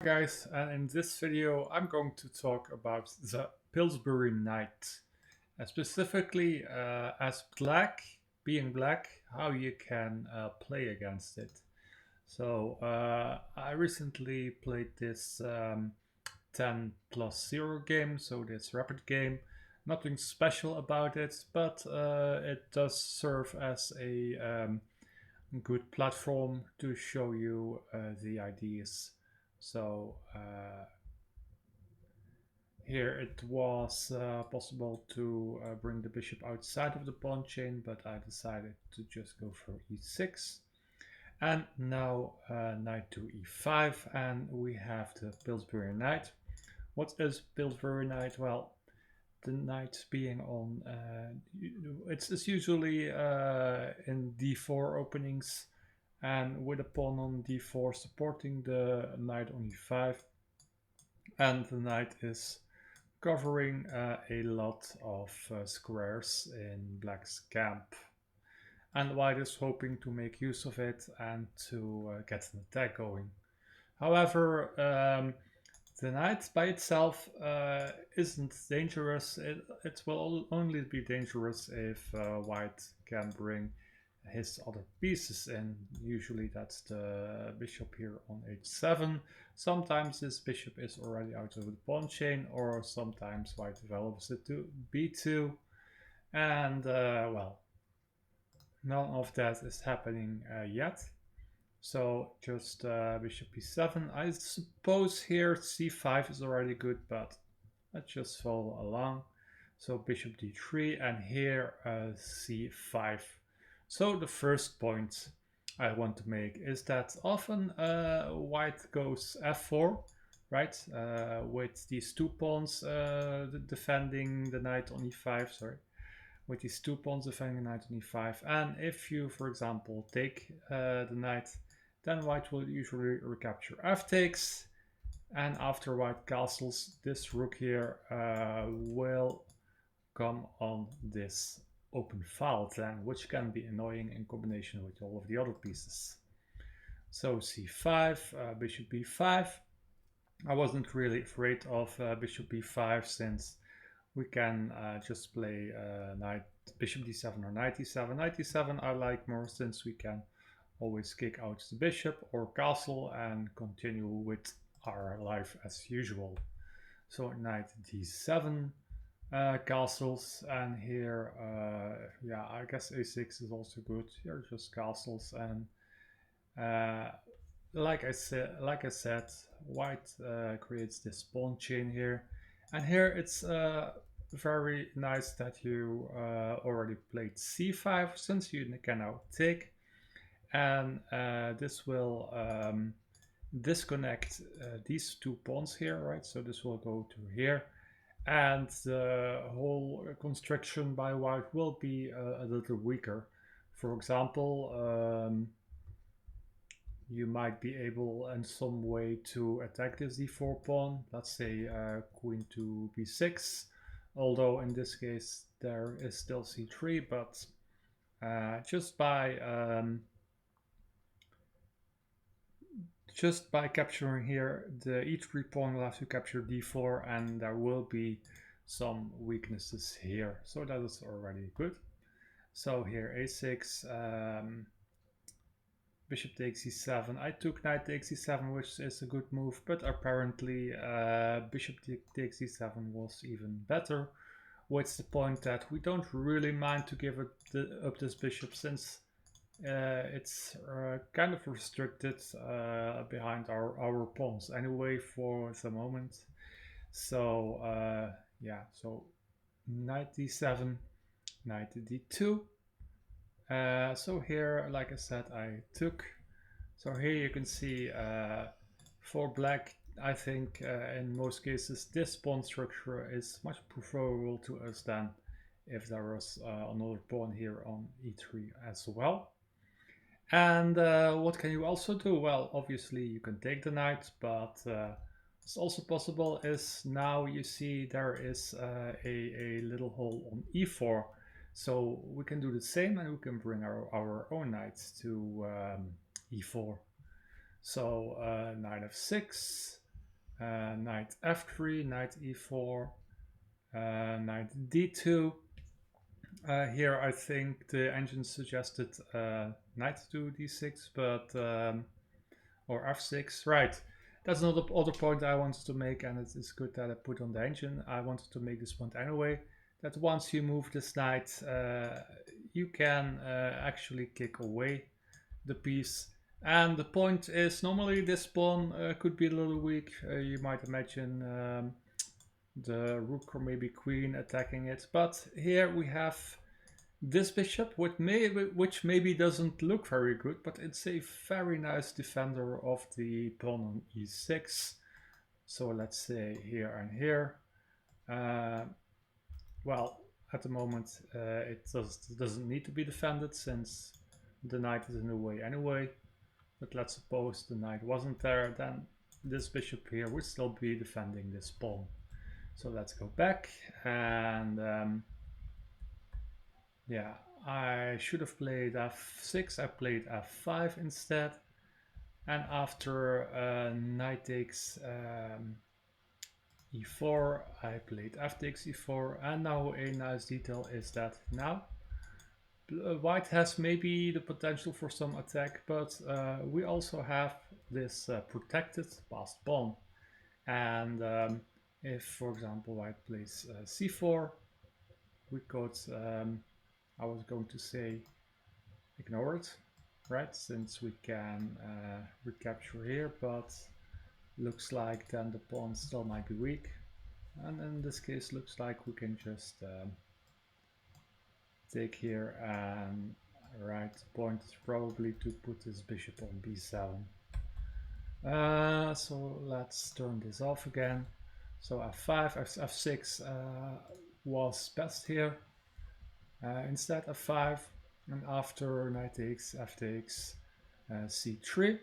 guys, and in this video I'm going to talk about the Pillsbury Knight, specifically as being black, how you can play against it. So I recently played this 10 plus 0 game, so this rapid game. Nothing special about it, but it does serve as a good platform to show you the ideas. So here it was possible to bring the bishop outside of the pawn chain, but I decided to just go for e6. And now knight to e5, and we have the Pillsbury Knight. What is Pillsbury Knight? Well, the knight being on, it's usually in d4 openings, and with a pawn on d4 supporting the knight on e5, and the knight is covering a lot of squares in black's camp, and white is hoping to make use of it and to get an attack going. However, the knight by itself isn't dangerous. It will only be dangerous if white can bring his other pieces in. Usually that's the bishop here on h7. Sometimes this bishop is already out of the pawn chain, or sometimes white develops it to b2. And well, none of that is happening yet. So just bishop e7. I suppose here c5 is already good, but let's just follow along. So bishop d3, and here c5. So the first point I want to make is that often white goes f4, right? With these two pawns defending the knight on e5, sorry. With these two pawns defending the knight on e5. And if you, for example, take the knight, then white will usually recapture f takes. And after white castles, this rook here will come on this open file then, which can be annoying in combination with all of the other pieces. So c5, bishop b5. I wasn't really afraid of bishop b5, since we can just play knight, bishop d7 or knight e7. Knight e7 I like more, since we can always kick out the bishop or castle and continue with our life as usual. So knight d7. Castles, and here yeah, I guess a6 is also good. Here just castles, and like I said, white creates this pawn chain here, and here it's very nice that you already played c5, since you can now take, and this will disconnect these two pawns here, right? So this will go to here, and the whole construction by white will be a little weaker. For example, you might be able in some way to attack this d4 pawn, let's say queen to b6, although in this case there is still c3, but just by capturing here, the e3 pawn will have to capture d4, and there will be some weaknesses here. So that is already good. So here a6, bishop takes e7. I took knight takes e7, which is a good move, but apparently bishop takes e7 was even better. What's the point that we don't really mind to give up this bishop, since it's kind of restricted behind our pawns anyway for the moment. So yeah, so knight d7, knight d2. So here, like I said, I took. So here you can see for black, I think in most cases this pawn structure is much preferable to us than if there was another pawn here on e3 as well. And what can you also do? Well, obviously you can take the knight, but what's also possible is now you see there is a little hole on e4. So we can do the same, and we can bring our own knights to e4. So knight f6, knight f3, knight e4, knight d2. Here I think the engine suggested knight to d6, but or f6, right. That's another other point I wanted to make, and it's good that I put on the engine. I wanted to make this point anyway, that once you move this knight, you can actually kick away the piece. And the point is, normally this pawn could be a little weak. You might imagine the rook or maybe queen attacking it, but here we have this bishop, which maybe doesn't look very good, but it's a very nice defender of the pawn on e6. So let's say here and here. Well, at the moment it doesn't need to be defended since the knight is in the way anyway. But let's suppose the knight wasn't there, then this bishop here would still be defending this pawn. So let's go back and yeah, I should have played f6, I played f5 instead. And after knight takes e4, I played f takes e4. And now a nice detail is that now white has maybe the potential for some attack, but we also have this protected passed pawn. And if, for example, white plays c4, we could, I was going to say, ignore it, right? Since we can recapture here, but looks like then the pawn still might be weak. And in this case, looks like we can just take here, and right point is probably to put this bishop on b7. So let's turn this off again. So f5, f6 was best here. Instead f5, and after knight takes, f takes, c3.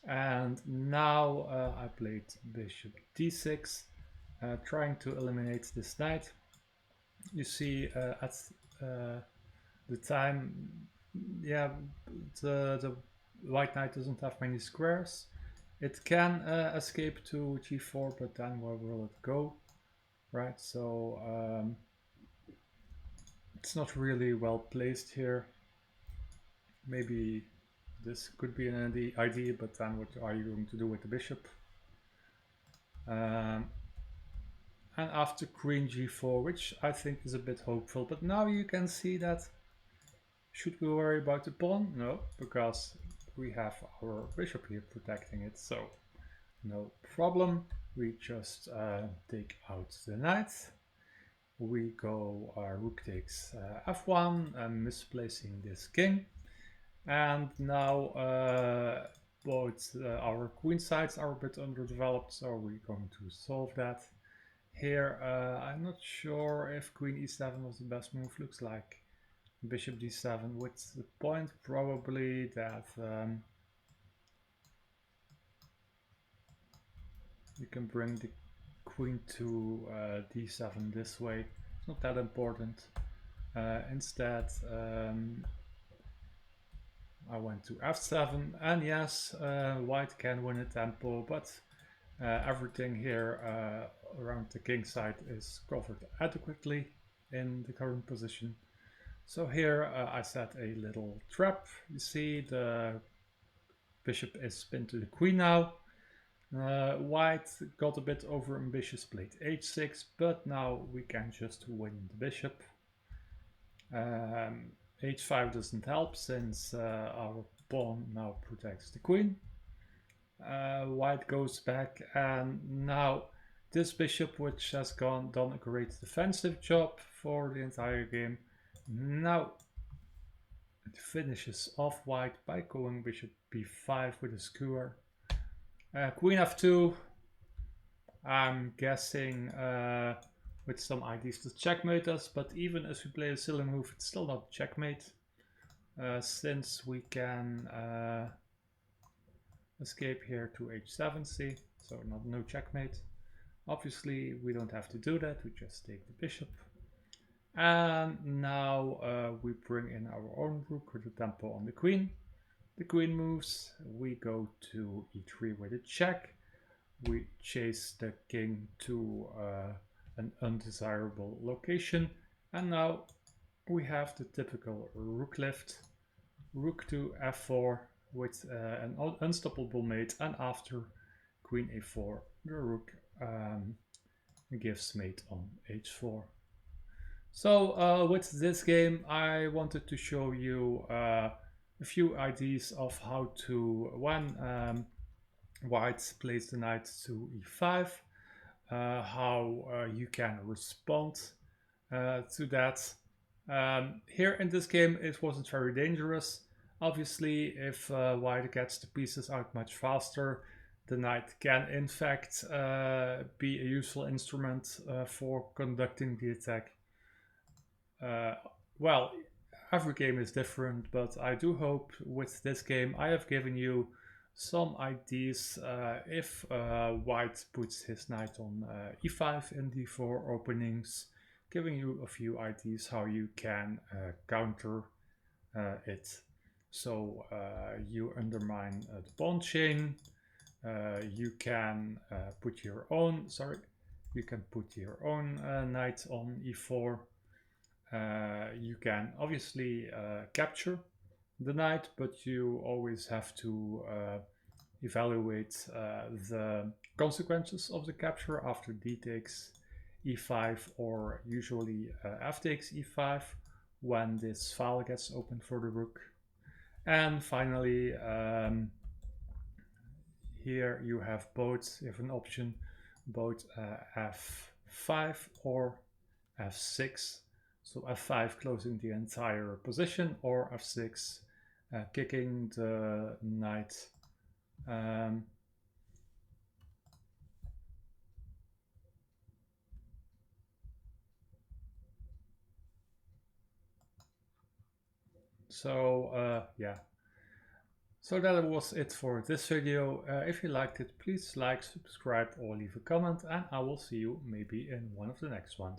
And now I played bishop d6, trying to eliminate this knight. You see at the time, yeah, the white knight doesn't have many squares. It can escape to g4, but then where will it go? Right, so it's not really well placed here. Maybe this could be an idea, but then what are you going to do with the bishop? And after queen g4, which I think is a bit hopeful, but now you can see that, should we worry about the pawn? No, because we have our bishop here protecting it, so no problem. We just take out the knight. We go rook takes f1, misplacing this king. And now both our queen sides are a bit underdeveloped, so we're going to solve that. Here I'm not sure if queen e7 was the best move. Looks like bishop d7, with the point probably that you can bring the queen to d7 this way. It's not that important. Instead I went to f7, and yes, white can win a tempo, but everything here around the king side is covered adequately in the current position. So here I set a little trap. You see the bishop is pinned to the queen now. White got a bit over ambitious, played h6, but now we can just win the bishop. H5 doesn't help since our pawn now protects the queen. White goes back, and now this bishop, which has done a great defensive job for the entire game, now it finishes off white by going bishop b5 with a skewer. Queen f2, I'm guessing with some ideas to checkmate us, but even as we play a silly move, it's still not checkmate, since we can escape here to h7, see, so no checkmate. Obviously we don't have to do that, we just take the bishop. And now we bring in our own rook with the tempo on the queen. The queen moves, we go to e3 with a check. we chase the king to an undesirable location, and now we have the typical rook lift, rook to f4 with an unstoppable mate, and after queen a4 the rook gives mate on h4. So with this game I wanted to show you a few ideas of how to, when white plays the knight to e5, how you can respond to that. Here in this game it wasn't very dangerous. Obviously if white gets the pieces out much faster, the knight can in fact be a useful instrument for conducting the attack. Well, every game is different, but I do hope with this game I have given you some ideas if white puts his knight on e5 in d4 openings, giving you a few ideas how you can counter it. So you undermine the pawn chain, you can put your own, knight on e4. You can obviously capture the knight, but you always have to evaluate the consequences of the capture after d takes e5 or usually f takes e5 when this file gets opened for the rook. And finally, here you have an option, both f5 or f6. So f5 closing the entire position, or f6 kicking the knight. Yeah. So that was it for this video. If you liked it, please like, subscribe or leave a comment, and I will see you maybe in one of the next ones.